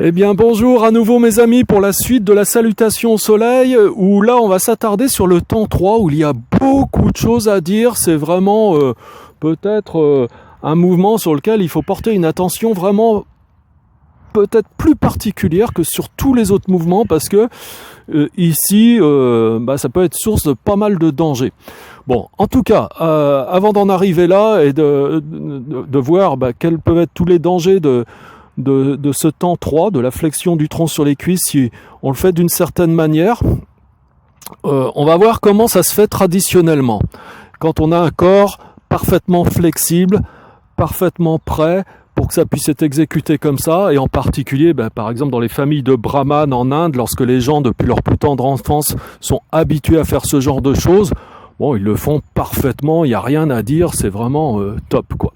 Eh bien bonjour à nouveau mes amis pour la suite de la salutation au soleil où là on va s'attarder sur le temps 3 où il y a beaucoup de choses à dire. C'est vraiment peut-être un mouvement sur lequel il faut porter une attention vraiment peut-être plus particulière que sur tous les autres mouvements parce que ici ça peut être source de pas mal de dangers. Bon, en tout cas, avant d'en arriver là et de voir quels peuvent être tous les dangers de ce temps 3, de la flexion du tronc sur les cuisses, si on le fait d'une certaine manière, on va voir comment ça se fait traditionnellement. Quand on a un corps parfaitement flexible, parfaitement prêt pour que ça puisse être exécuté comme ça, et en particulier, par exemple dans les familles de brahmanes en Inde, lorsque les gens depuis leur plus tendre enfance sont habitués à faire ce genre de choses, bon, ils le font parfaitement, il n'y a rien à dire, c'est vraiment top, quoi.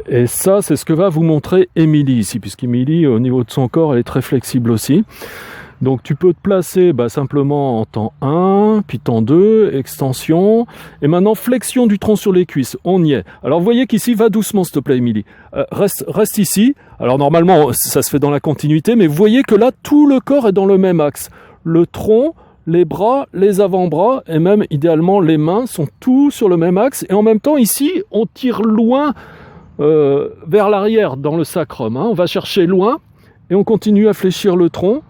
Et ça, c'est ce que va vous montrer Émilie ici, puisqu'Émilie, au niveau de son corps, elle est très flexible aussi. Donc tu peux te placer simplement en temps 1, puis temps 2, extension, et maintenant flexion du tronc sur les cuisses, on y est. Alors vous voyez qu'ici, va doucement s'il te plaît Émilie, reste ici, alors normalement ça se fait dans la continuité, mais vous voyez que là, tout le corps est dans le même axe. Le tronc, les bras, les avant-bras, et même idéalement les mains sont tous sur le même axe, et en même temps ici, on tire loin vers l'arrière dans le sacrum, on va chercher loin, et on continue à fléchir le tronc,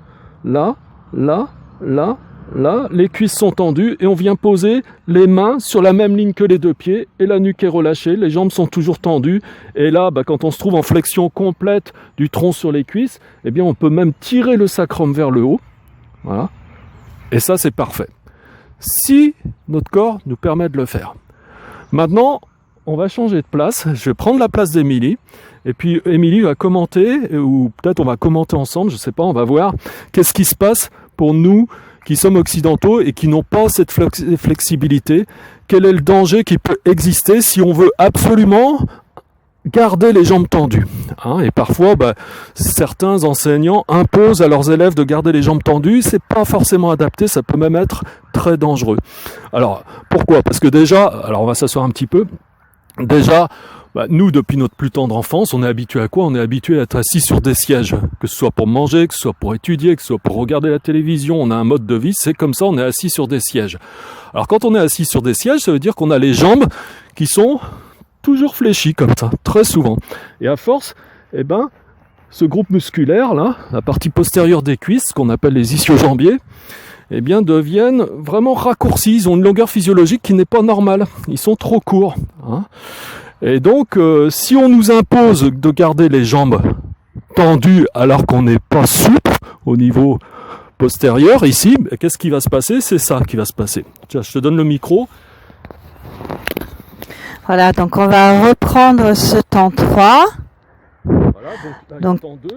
là, là, là, là, les cuisses sont tendues et on vient poser les mains sur la même ligne que les deux pieds et la nuque est relâchée, les jambes sont toujours tendues et là, quand on se trouve en flexion complète du tronc sur les cuisses, eh bien on peut même tirer le sacrum vers le haut, voilà, et ça c'est parfait. Si notre corps nous permet de le faire. Maintenant, on va changer de place, je vais prendre la place d'Émilie. Et puis Émilie va commenter, ou peut-être on va commenter ensemble, je sais pas, on va voir qu'est-ce qui se passe pour nous qui sommes occidentaux et qui n'ont pas cette flexibilité. Quel est le danger qui peut exister si on veut absolument garder les jambes tendues, et parfois, certains enseignants imposent à leurs élèves de garder les jambes tendues. C'est pas forcément adapté, ça peut même être très dangereux. Alors, pourquoi ? Parce que déjà, alors on va s'asseoir un petit peu. Déjà, nous, depuis notre plus tendre enfance, on est habitué à quoi ? On est habitué à être assis sur des sièges, que ce soit pour manger, que ce soit pour étudier, que ce soit pour regarder la télévision. On a un mode de vie, c'est comme ça, on est assis sur des sièges. Alors quand on est assis sur des sièges, ça veut dire qu'on a les jambes qui sont toujours fléchies comme ça, très souvent. Et à force, ce groupe musculaire, là, la partie postérieure des cuisses, qu'on appelle les ischio-jambiers, deviennent vraiment raccourcis. Ils ont une longueur physiologique qui n'est pas normale. Ils sont trop courts. Et donc, si on nous impose de garder les jambes tendues alors qu'on n'est pas souple au niveau postérieur, ici, qu'est-ce qui va se passer ? C'est ça qui va se passer. Tiens, je te donne le micro. Voilà, donc on va reprendre ce temps 3. Voilà, donc temps 2.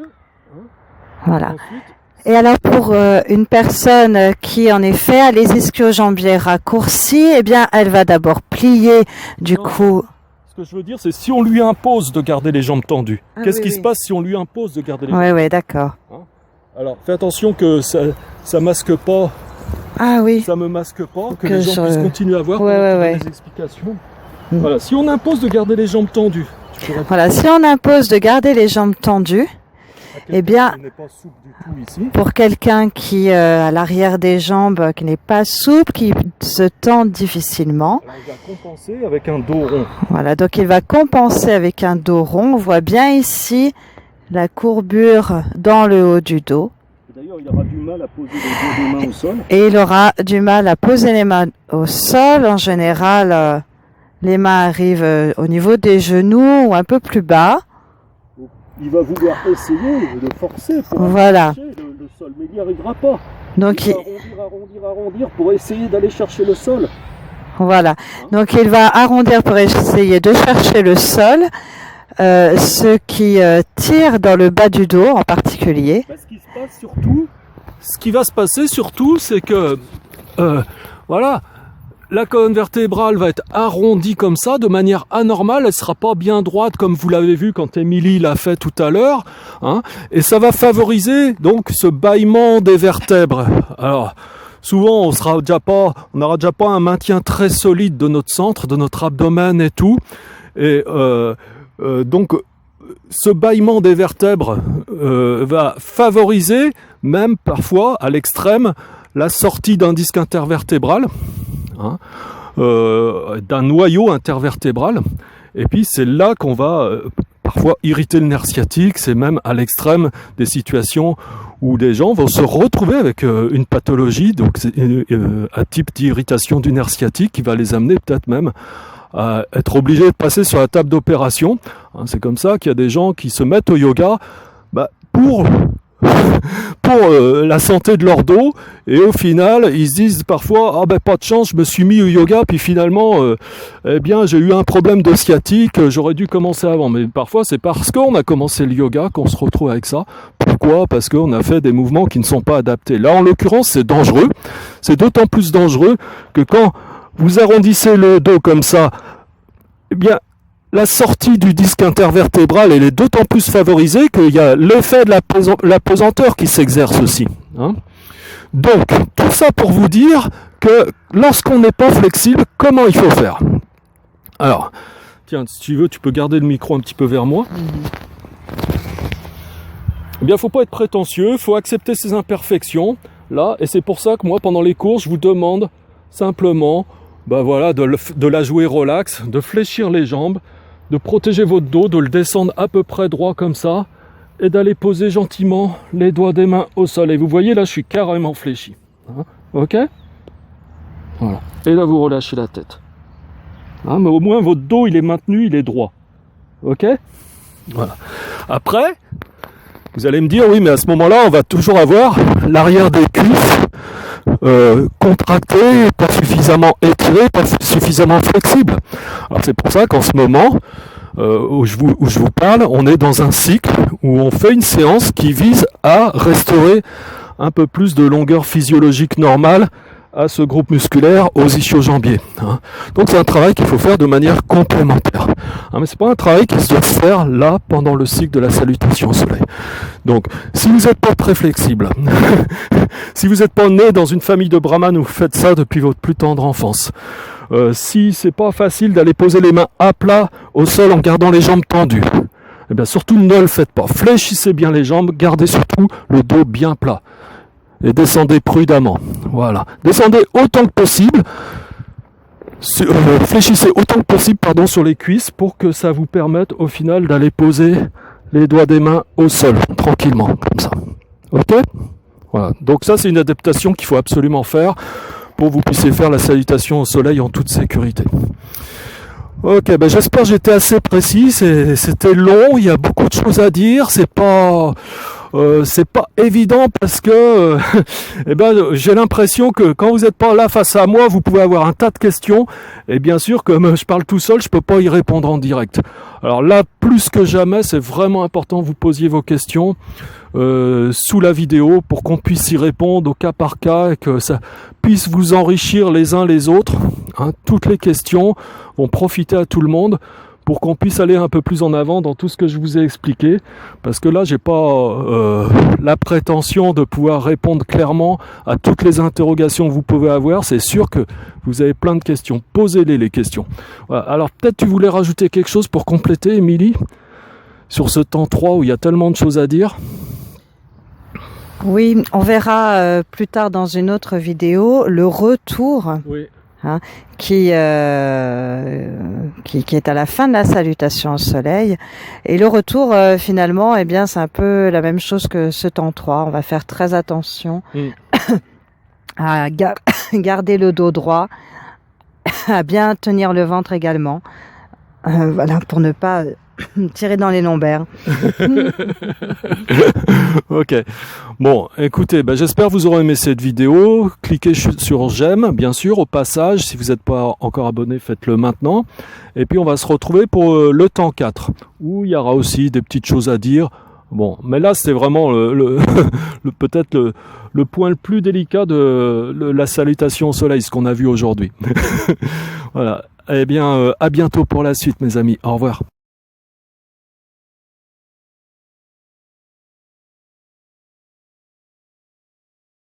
Voilà. Ensuite, et alors pour une personne qui en effet a les ischio-jambiers raccourcis, elle va d'abord plier coup. Ce que je veux dire, c'est si on lui impose de garder les jambes tendues. Qu'est-ce qui se passe si on lui impose de garder les jambes tendues ? Oui, d'accord. Alors, fais attention que ça masque pas. Ah oui. Ça me masque pas, que les gens puissent continuer à voir des explications. Voilà, si on impose de garder les jambes tendues. Voilà, si on impose de garder les jambes tendues, n'est pas souple du tout ici. Pour quelqu'un qui à l'arrière des jambes, qui n'est pas souple, qui se tend difficilement. Alors, il va compenser avec un dos rond. Voilà, donc il va compenser avec un dos rond. On voit bien ici la courbure dans le haut du dos. D'ailleurs, il aura du mal à poser les mains au sol. Et il aura du mal à poser les mains au sol. En général, les mains arrivent au niveau des genoux ou un peu plus bas. Il va vouloir essayer de forcer pour chercher le sol, mais il n'y arrivera pas. Donc il va arrondir pour essayer d'aller chercher le sol. Voilà. Donc il va arrondir pour essayer de chercher le sol, ce qui tire dans le bas du dos en particulier. Ce qui va se passer surtout, c'est que la colonne vertébrale va être arrondie comme ça, de manière anormale, elle ne sera pas bien droite comme vous l'avez vu quand Émilie l'a fait tout à l'heure, et ça va favoriser donc ce bâillement des vertèbres. Alors, souvent on n'aura déjà pas un maintien très solide de notre centre, de notre abdomen et tout, et donc ce bâillement des vertèbres va favoriser, même parfois à l'extrême, la sortie d'un disque intervertébral, hein, d'un noyau intervertébral. Et puis c'est là qu'on va parfois irriter le nerf sciatique. C'est même à l'extrême des situations où des gens vont se retrouver avec une pathologie, donc un type d'irritation du nerf sciatique qui va les amener peut-être même à être obligés de passer sur la table d'opération. Hein, c'est comme ça qu'il y a des gens qui se mettent au yoga pour la santé de leur dos, et au final ils se disent parfois pas de chance, je me suis mis au yoga puis finalement j'ai eu un problème de sciatique, j'aurais dû commencer avant. Mais parfois c'est parce qu'on a commencé le yoga qu'on se retrouve avec ça. Pourquoi? Parce qu'on a fait des mouvements qui ne sont pas adaptés. Là en l'occurrence c'est dangereux, c'est d'autant plus dangereux que quand vous arrondissez le dos comme ça, la sortie du disque intervertébral, elle est d'autant plus favorisée qu'il y a l'effet de la pesanteur qui s'exerce aussi. Hein. Donc, tout ça pour vous dire que lorsqu'on n'est pas flexible, comment il faut faire? Alors, tiens, si tu veux, tu peux garder le micro un petit peu vers moi. Eh bien, il ne faut pas être prétentieux, il faut accepter ses imperfections, là, et c'est pour ça que moi, pendant les cours, je vous demande simplement de la jouer relax, de fléchir les jambes, de protéger votre dos, de le descendre à peu près droit comme ça, et d'aller poser gentiment les doigts des mains au sol. Et vous voyez, là, je suis carrément fléchi. Hein, ok? Voilà. Et là, vous relâchez la tête. Hein, mais au moins, votre dos, il est maintenu, il est droit. Ok? Voilà. Après, vous allez me dire, oui, mais à ce moment-là, on va toujours avoir l'arrière des cuisses contracté, pas suffisamment étiré, pas suffisamment flexible. Alors c'est pour ça qu'en ce moment où je vous parle, on est dans un cycle où on fait une séance qui vise à restaurer un peu plus de longueur physiologique normale à ce groupe musculaire, aux ischio-jambiers. Hein. Donc c'est un travail qu'il faut faire de manière complémentaire. Hein, mais c'est pas un travail qui se doit faire là pendant le cycle de la salutation au soleil. Donc si vous n'êtes pas très flexible, si vous n'êtes pas né dans une famille de brahmanes où vous faites ça depuis votre plus tendre enfance, si c'est pas facile d'aller poser les mains à plat au sol en gardant les jambes tendues, eh bien surtout ne le faites pas. Fléchissez bien les jambes, gardez surtout le dos bien plat. Et descendez prudemment. Voilà. Descendez autant que possible. Fléchissez autant que possible sur les cuisses pour que ça vous permette au final d'aller poser les doigts des mains au sol, tranquillement, comme ça. Ok? Voilà. Donc ça, c'est une adaptation qu'il faut absolument faire pour que vous puissiez faire la salutation au soleil en toute sécurité. Ok, j'espère que j'étais assez précis. C'était long, il y a beaucoup de choses à dire. C'est pas évident parce que j'ai l'impression que quand vous n'êtes pas là face à moi, vous pouvez avoir un tas de questions. Et bien sûr, comme je parle tout seul, je peux pas y répondre en direct. Alors là, plus que jamais, c'est vraiment important que vous posiez vos questions sous la vidéo pour qu'on puisse y répondre au cas par cas et que ça puisse vous enrichir les uns les autres. Hein, toutes les questions vont profiter à tout le monde pour qu'on puisse aller un peu plus en avant dans tout ce que je vous ai expliqué, parce que là j'ai pas la prétention de pouvoir répondre clairement à toutes les interrogations que vous pouvez avoir. C'est sûr que vous avez plein de questions, posez-les les questions. Voilà. Alors peut-être tu voulais rajouter quelque chose pour compléter, Émilie, sur ce temps 3 où il y a tellement de choses à dire. Oui, on verra plus tard dans une autre vidéo le retour. Oui. Hein, qui est à la fin de la salutation au soleil. Et le retour, finalement, c'est un peu la même chose que ce temps 3. On va faire très attention à garder le dos droit, à bien tenir le ventre également, pour ne pas tirer dans les lombaires. Ok. Bon, écoutez, j'espère que vous aurez aimé cette vidéo. Cliquez sur j'aime, bien sûr, au passage. Si vous n'êtes pas encore abonné, faites-le maintenant. Et puis, on va se retrouver pour le temps 4, où il y aura aussi des petites choses à dire. Bon, mais là, c'est vraiment peut-être le point le plus délicat de la salutation au soleil, ce qu'on a vu aujourd'hui. Voilà. Eh bien, à bientôt pour la suite, mes amis. Au revoir.